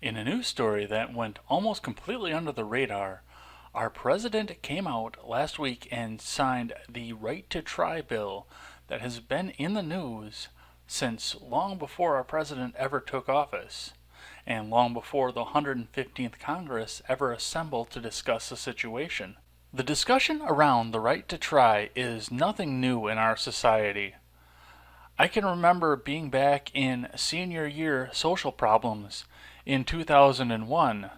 In a news story that went almost completely under the radar, our president came out last week and signed the Right to Try bill that has been in the news since long before our president ever took office, and long before the 115th Congress ever assembled to discuss the situation. The discussion around the right to try is nothing new in our society. I can remember being back in senior year social problems in 2001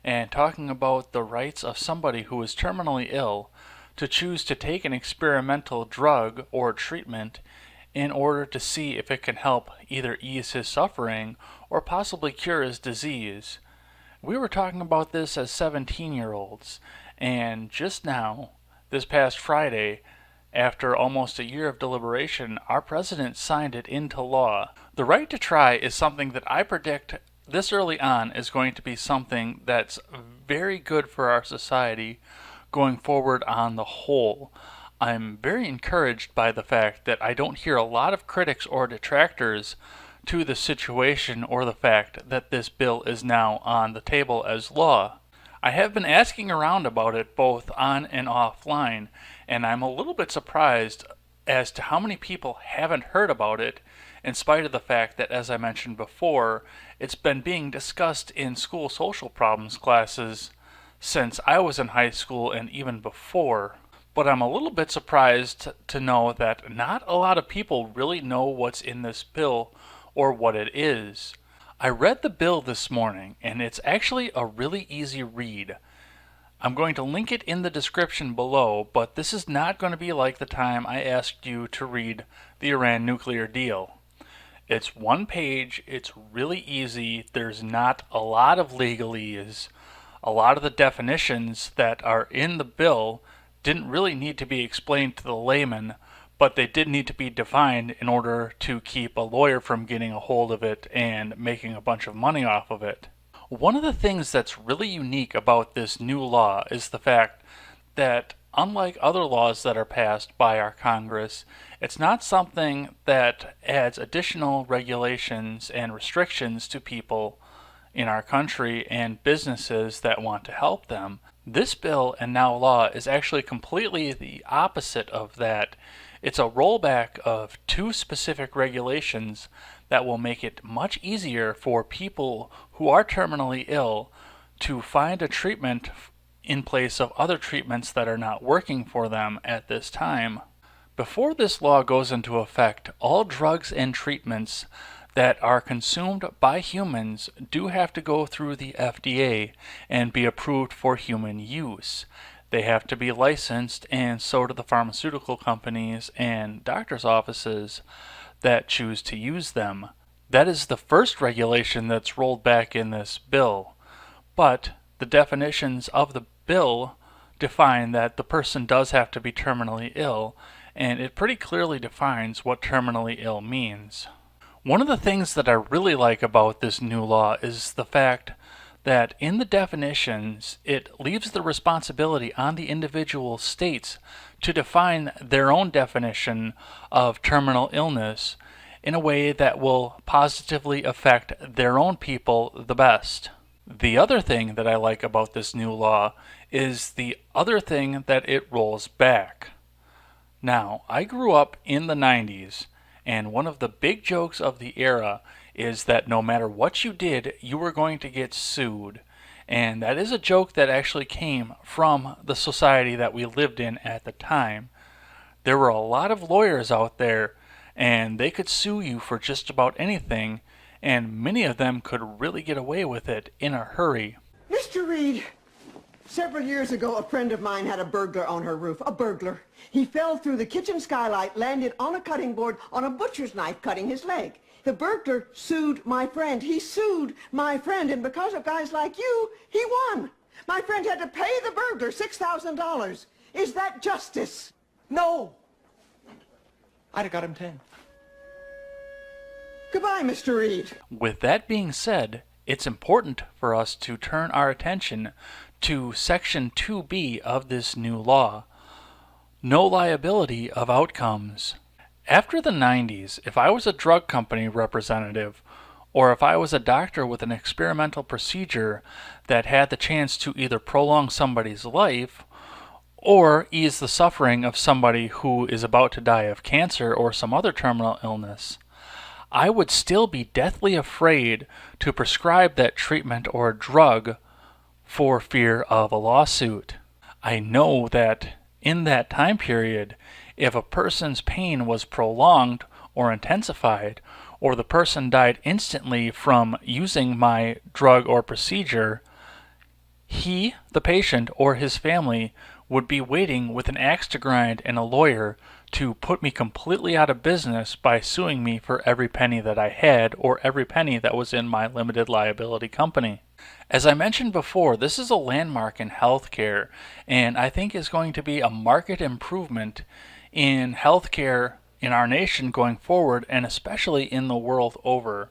and talking about the rights of somebody who is terminally ill to choose to take an experimental drug or treatment in order to see if it can help either ease his suffering or possibly cure his disease. We were talking about this as 17-year-olds, and just now, this past Friday, after almost a year of deliberation, our president signed it into law. The right to try is something that I predict this early on is going to be something that's very good for our society going forward on the whole. I'm very encouraged by the fact that I don't hear a lot of critics or detractors to the situation or the fact that this bill is now on the table as law. I have been asking around about it both on and offline, and I'm a little bit surprised as to how many people haven't heard about it, in spite of the fact that, as I mentioned before, it's been being discussed in school social problems classes since I was in high school and even before. But I'm a little bit surprised to know that not a lot of people really know what's in this bill or what it is. I read the bill this morning, and it's actually a really easy read. I'm going to link it in the description below, but this is not going to be like the time I asked you to read the Iran nuclear deal. It's one page, it's really easy, there's not a lot of legalese. A lot of the definitions that are in the bill didn't really need to be explained to the layman, but they did need to be defined in order to keep a lawyer from getting a hold of it and making a bunch of money off of it. One of the things that's really unique about this new law is the fact that, unlike other laws that are passed by our Congress, it's not something that adds additional regulations and restrictions to people in our country and businesses that want to help them. This bill and now law is actually completely the opposite of that. It's a rollback of two specific regulations that will make it much easier for people who are terminally ill to find a treatment in place of other treatments that are not working for them at this time. Before this law goes into effect, all drugs and treatments that are consumed by humans do have to go through the FDA and be approved for human use. They have to be licensed, and so do the pharmaceutical companies and doctors' offices that choose to use them. That is the first regulation that's rolled back in this bill. But the definitions of the bill define that the person does have to be terminally ill, and it pretty clearly defines what terminally ill means. One of the things that I really like about this new law is the fact that in the definitions, it leaves the responsibility on the individual states to define their own definition of terminal illness in a way that will positively affect their own people the best. The other thing that I like about this new law is the other thing that it rolls back. Now, I grew up in the 90s, and one of the big jokes of the era is that no matter what you did, you were going to get sued. And that is a joke that actually came from the society that we lived in at the time. There were a lot of lawyers out there, and they could sue you for just about anything, and many of them could really get away with it in a hurry. Mr. Reed, several years ago, a friend of mine had a burglar on her roof. A burglar. He fell through the kitchen skylight, landed on a cutting board on a butcher's knife, cutting his leg. The burglar sued my friend. He sued my friend, and because of guys like you, he won. My friend had to pay the burglar $6,000. Is that justice? No. I'd have got him 10. Goodbye, Mr. Reed. With that being said, it's important for us to turn our attention to Section 2B of this new law. No liability of outcomes. After the 90s, if I was a drug company representative or if I was a doctor with an experimental procedure that had the chance to either prolong somebody's life or ease the suffering of somebody who is about to die of cancer or some other terminal illness, I would still be deathly afraid to prescribe that treatment or drug for fear of a lawsuit. I know that in that time period, if a person's pain was prolonged or intensified, or the person died instantly from using my drug or procedure, he, the patient, or his family would be waiting with an axe to grind and a lawyer to put me completely out of business by suing me for every penny that I had or every penny that was in my limited liability company. As I mentioned before, this is a landmark in healthcare, and I think is going to be a market improvement in healthcare in our nation going forward, and especially in the world over.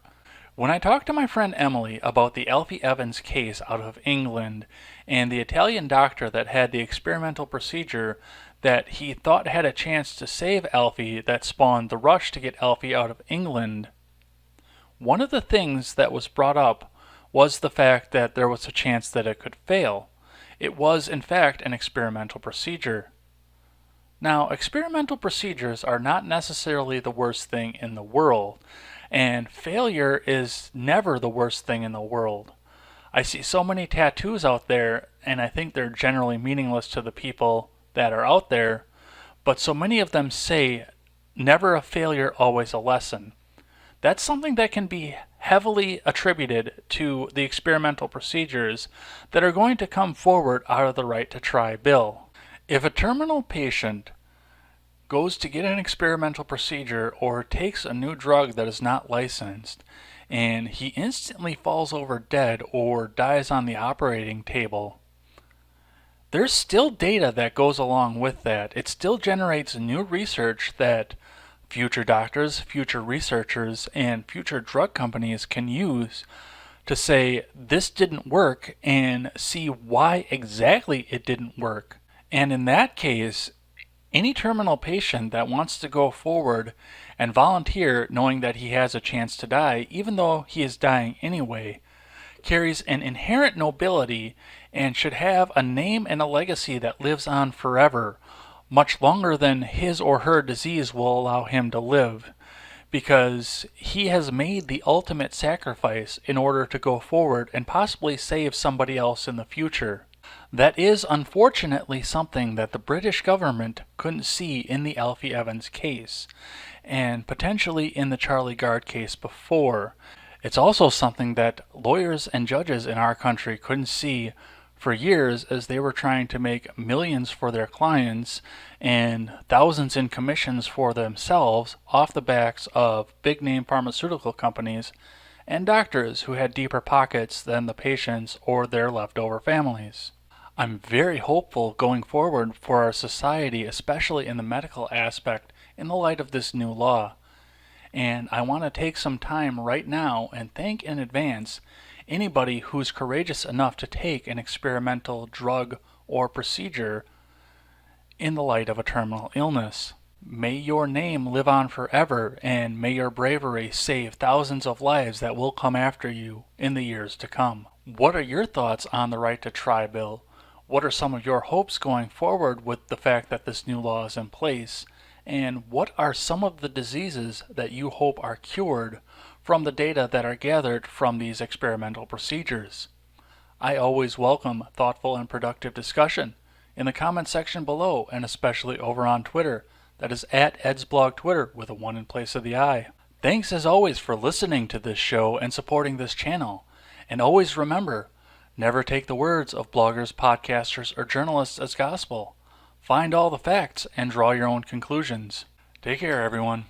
When I talked to my friend Emily about the Alfie Evans case out of England and the Italian doctor that had the experimental procedure that he thought had a chance to save Alfie that spawned the rush to get Alfie out of England, one of the things that was brought up was the fact that there was a chance that it could fail. It was, in fact, an experimental procedure. Now, experimental procedures are not necessarily the worst thing in the world, and failure is never the worst thing in the world. I see so many tattoos out there, and I think they're generally meaningless to the people that are out there, but so many of them say, never a failure, always a lesson. That's something that can be heavily attributed to the experimental procedures that are going to come forward out of the Right to Try bill. If a terminal patient goes to get an experimental procedure or takes a new drug that is not licensed, and he instantly falls over dead or dies on the operating table, there's still data that goes along with that. It still generates new research that future doctors, future researchers, and future drug companies can use to say this didn't work and see why exactly it didn't work. And in that case, any terminal patient that wants to go forward and volunteer knowing that he has a chance to die, even though he is dying anyway, carries an inherent nobility and should have a name and a legacy that lives on forever, much longer than his or her disease will allow him to live, because he has made the ultimate sacrifice in order to go forward and possibly save somebody else in the future. That is unfortunately something that the British government couldn't see in the Alfie Evans case, and potentially in the Charlie Gard case before. It's also something that lawyers and judges in our country couldn't see for years as they were trying to make millions for their clients and thousands in commissions for themselves off the backs of big name pharmaceutical companies and doctors who had deeper pockets than the patients or their leftover families. I'm very hopeful going forward for our society, especially in the medical aspect, in the light of this new law. And I want to take some time right now and thank in advance anybody who's courageous enough to take an experimental drug or procedure in the light of a terminal illness. May your name live on forever, and may your bravery save thousands of lives that will come after you in the years to come. What are your thoughts on the Right to Try bill? What are some of your hopes going forward with the fact that this new law is in place? And what are some of the diseases that you hope are cured from the data that are gathered from these experimental procedures? I always welcome thoughtful and productive discussion in the comment section below, and especially over on Twitter. That is at EdsBlog Twitter with a 1 in place of the I. Thanks as always for listening to this show and supporting this channel. And always remember, never take the words of bloggers, podcasters, or journalists as gospel. Find all the facts and draw your own conclusions. Take care, everyone.